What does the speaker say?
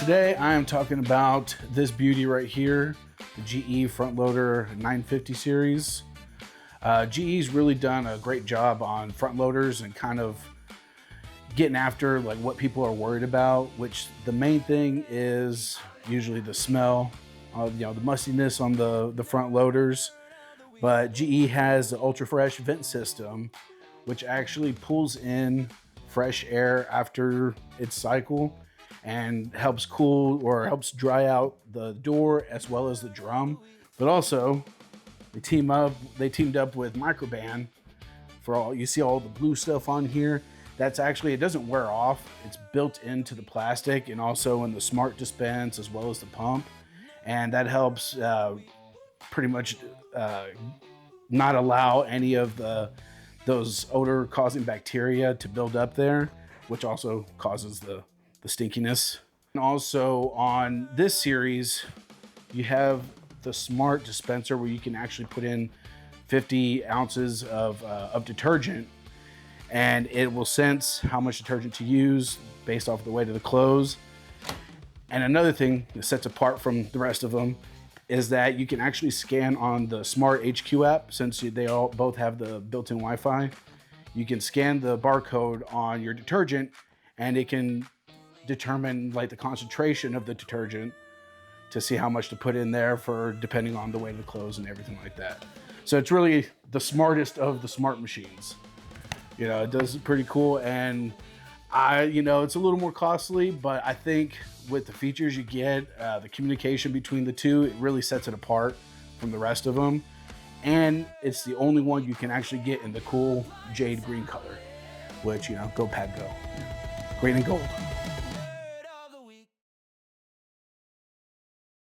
today I am talking about this beauty right here, the GE Front Loader 950 series. GE's really done a great job on front loaders and kind of getting after like what people are worried about, which the main thing is usually the smell, the mustiness on the front loaders. But GE has the UltraFresh Vent System, which actually pulls in fresh air after its cycle and helps cool or helps dry out the door as well as the drum. But also they teamed up with Microban for all, you see all the blue stuff on here. That's actually, it doesn't wear off. It's built into the plastic and also in the Smart Dispense as well as the pump. And that helps pretty much not allow any of those odor-causing bacteria to build up there, which also causes the stinkiness. And also on this series, you have the Smart Dispenser where you can actually put in 50 ounces of detergent, and it will sense how much detergent to use based off the weight of the clothes. And another thing that sets apart from the rest of them is that you can actually scan on the Smart HQ app. Since they all both have the built-in Wi-Fi, you can scan the barcode on your detergent and it can determine like the concentration of the detergent to see how much to put in there for depending on the weight of the clothes and everything like that. So it's really the smartest of the smart machines. It does pretty cool, and it's a little more costly, but I think with the features you get, the communication between the two, it really sets it apart from the rest of them. And it's the only one you can actually get in the cool jade green color, which, go Pad Go. Green and gold.